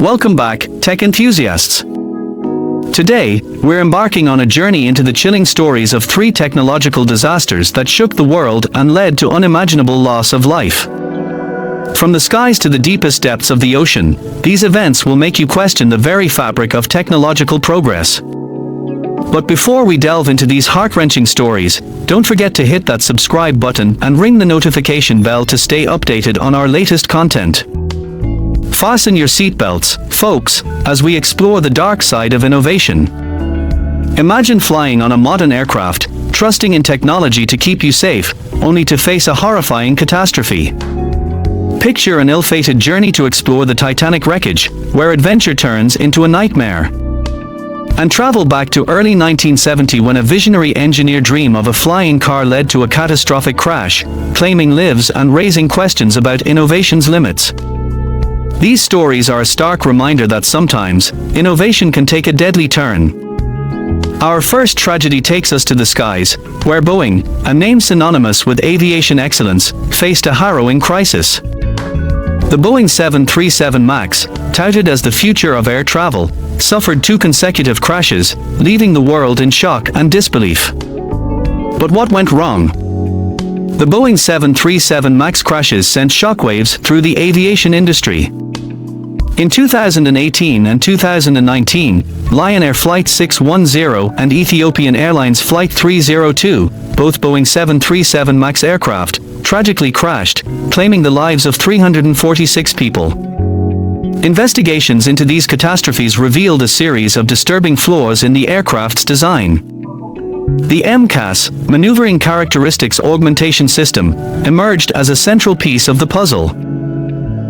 Welcome back, tech enthusiasts. Today, we're embarking on a journey into the chilling stories of 3 technological disasters that shook the world and led to unimaginable loss of life. From the skies to the deepest depths of the ocean, these events will make you question the very fabric of technological progress. But before we delve into these heart-wrenching stories, don't forget to hit that subscribe button and ring the notification bell to stay updated on our latest content. Fasten your seatbelts, folks, as we explore the dark side of innovation. Imagine flying on a modern aircraft, trusting in technology to keep you safe, only to face a horrifying catastrophe. Picture an ill-fated journey to explore the Titanic wreckage, where adventure turns into a nightmare. And travel back to early 1970 when a visionary engineer dream of a flying car led to a catastrophic crash, claiming lives and raising questions about innovation's limits. These stories are a stark reminder that sometimes, innovation can take a deadly turn. Our first tragedy takes us to the skies, where Boeing, a name synonymous with aviation excellence, faced a harrowing crisis. The Boeing 737 MAX, touted as the future of air travel, suffered 2 consecutive crashes, leaving the world in shock and disbelief. But what went wrong? The Boeing 737 MAX crashes sent shockwaves through the aviation industry. In 2018 and 2019, Lion Air Flight 610 and Ethiopian Airlines Flight 302, both Boeing 737 MAX aircraft, tragically crashed, claiming the lives of 346 people. Investigations into these catastrophes revealed a series of disturbing flaws in the aircraft's design. The MCAS, Maneuvering Characteristics Augmentation System, emerged as a central piece of the puzzle.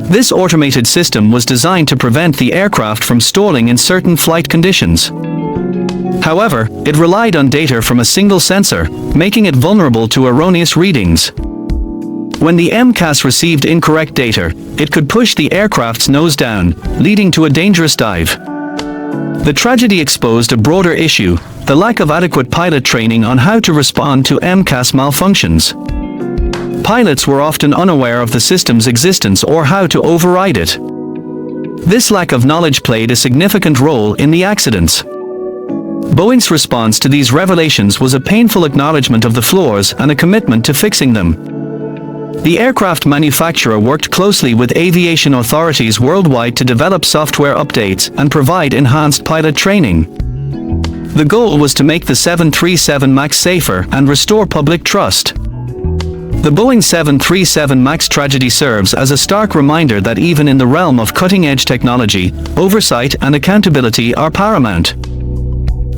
This automated system was designed to prevent the aircraft from stalling in certain flight conditions. However, it relied on data from a single sensor, making it vulnerable to erroneous readings. When the MCAS received incorrect data, it could push the aircraft's nose down, leading to a dangerous dive. The tragedy exposed a broader issue: the lack of adequate pilot training on how to respond to MCAS malfunctions. Pilots were often unaware of the system's existence or how to override it. This lack of knowledge played a significant role in the accidents. Boeing's response to these revelations was a painful acknowledgement of the flaws and a commitment to fixing them. The aircraft manufacturer worked closely with aviation authorities worldwide to develop software updates and provide enhanced pilot training. The goal was to make the 737 MAX safer and restore public trust. The Boeing 737 MAX tragedy serves as a stark reminder that even in the realm of cutting-edge technology, oversight and accountability are paramount.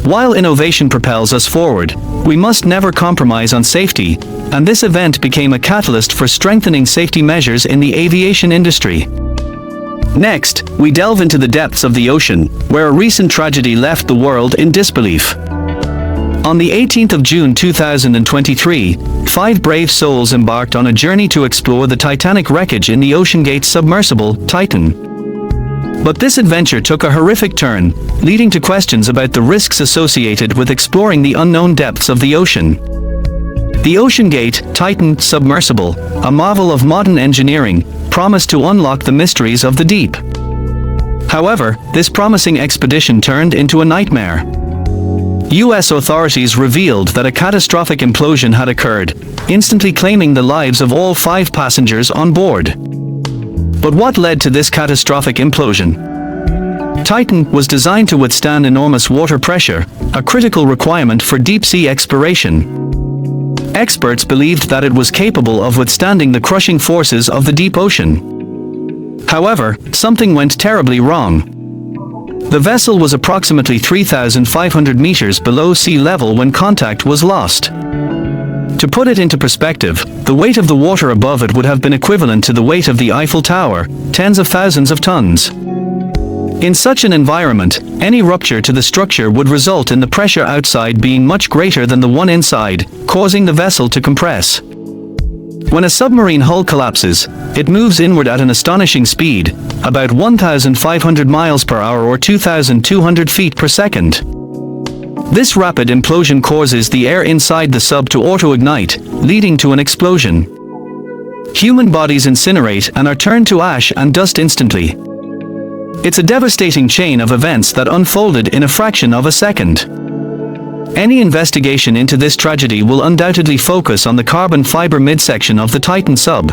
While innovation propels us forward, we must never compromise on safety, and this event became a catalyst for strengthening safety measures in the aviation industry. Next, we delve into the depths of the ocean, where a recent tragedy left the world in disbelief. On the 18th of June 2023, 5 brave souls embarked on a journey to explore the Titanic wreckage in the OceanGate submersible, Titan. But this adventure took a horrific turn, leading to questions about the risks associated with exploring the unknown depths of the ocean. The OceanGate Titan submersible, a marvel of modern engineering, promised to unlock the mysteries of the deep. However, this promising expedition turned into a nightmare. U.S. authorities revealed that a catastrophic implosion had occurred, instantly claiming the lives of all 5 passengers on board. But what led to this catastrophic implosion? Titan was designed to withstand enormous water pressure, a critical requirement for deep-sea exploration. Experts believed that it was capable of withstanding the crushing forces of the deep ocean. However, something went terribly wrong. The vessel was approximately 3,500 meters below sea level when contact was lost. To put it into perspective, the weight of the water above it would have been equivalent to the weight of the Eiffel Tower, tens of thousands of tons. In such an environment, any rupture to the structure would result in the pressure outside being much greater than the one inside, causing the vessel to compress. When a submarine hull collapses, it moves inward at an astonishing speed, about 1,500 miles per hour or 2,200 feet per second. This rapid implosion causes the air inside the sub to auto-ignite, leading to an explosion. Human bodies incinerate and are turned to ash and dust instantly. It's a devastating chain of events that unfolded in a fraction of a second. Any investigation into this tragedy will undoubtedly focus on the carbon fiber midsection of the Titan sub.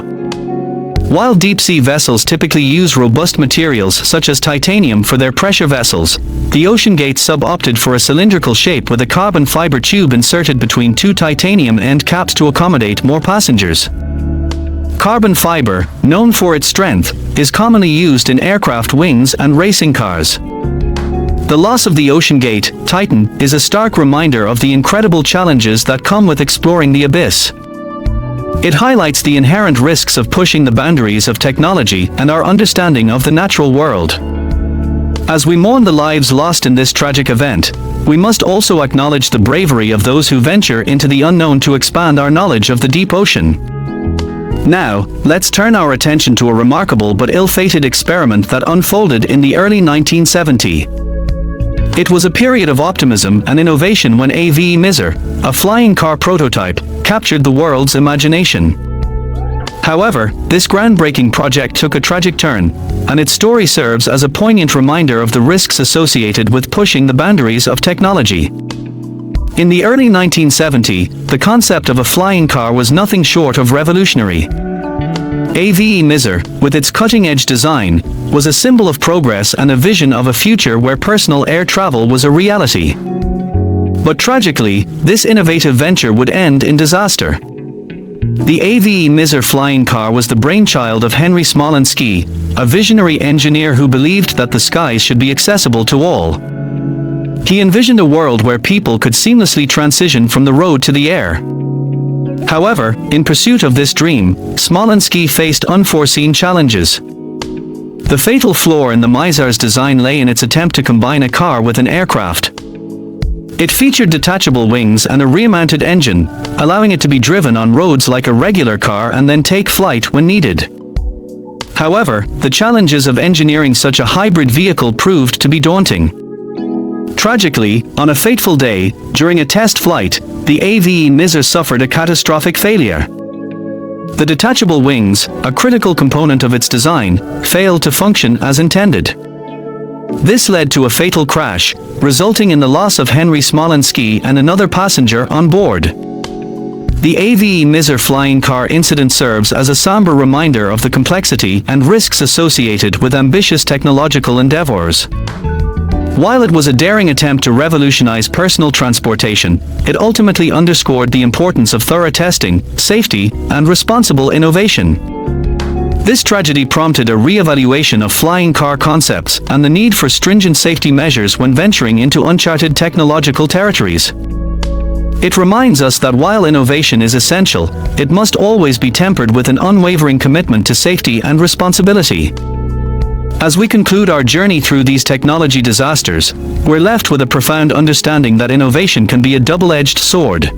While deep-sea vessels typically use robust materials such as titanium for their pressure vessels, the OceanGate sub opted for a cylindrical shape with a carbon fiber tube inserted between two titanium end caps to accommodate more passengers. Carbon fiber, known for its strength, is commonly used in aircraft wings and racing cars. The loss of the OceanGate Titan is a stark reminder of the incredible challenges that come with exploring the abyss. It highlights the inherent risks of pushing the boundaries of technology and our understanding of the natural world. As we mourn the lives lost in this tragic event, we must also acknowledge the bravery of those who venture into the unknown to expand our knowledge of the deep ocean. Now, let's turn our attention to a remarkable but ill-fated experiment that unfolded in the early 1970s. It was a period of optimism and innovation when AV Miser, a flying car prototype, captured the world's imagination. However, this groundbreaking project took a tragic turn, and its story serves as a poignant reminder of the risks associated with pushing the boundaries of technology. In the early 1970s, the concept of a flying car was nothing short of revolutionary. AV Miser, with its cutting-edge design, was a symbol of progress and a vision of a future where personal air travel was a reality. But tragically, this innovative venture would end in disaster. The AV Miser flying car was the brainchild of Henry Smolenski, a visionary engineer who believed that the skies should be accessible to all. He envisioned a world where people could seamlessly transition from the road to the air. However, in pursuit of this dream, Smolenski faced unforeseen challenges. The fatal flaw in the Miser's design lay in its attempt to combine a car with an aircraft. It featured detachable wings and a rear-mounted engine, allowing it to be driven on roads like a regular car and then take flight when needed. However, the challenges of engineering such a hybrid vehicle proved to be daunting. Tragically, on a fateful day, during a test flight, the AV Miser suffered a catastrophic failure. The detachable wings, a critical component of its design, failed to function as intended. This led to a fatal crash, resulting in the loss of Henry Smolenski and another passenger on board. The AV Miser flying car incident serves as a somber reminder of the complexity and risks associated with ambitious technological endeavors. While it was a daring attempt to revolutionize personal transportation, it ultimately underscored the importance of thorough testing, safety, and responsible innovation. This tragedy prompted a re-evaluation of flying car concepts and the need for stringent safety measures when venturing into uncharted technological territories. It reminds us that while innovation is essential, it must always be tempered with an unwavering commitment to safety and responsibility. As we conclude our journey through these technology disasters, we're left with a profound understanding that innovation can be a double-edged sword.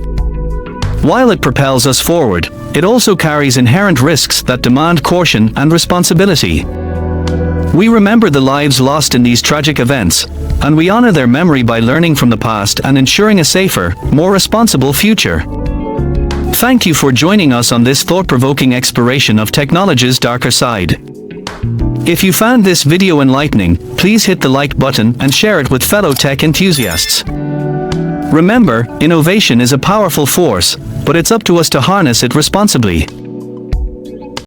While it propels us forward, it also carries inherent risks that demand caution and responsibility. We remember the lives lost in these tragic events, and we honor their memory by learning from the past and ensuring a safer, more responsible future. Thank you for joining us on this thought-provoking exploration of technology's darker side. If you found this video enlightening, please hit the like button and share it with fellow tech enthusiasts. Remember, innovation is a powerful force, but it's up to us to harness it responsibly.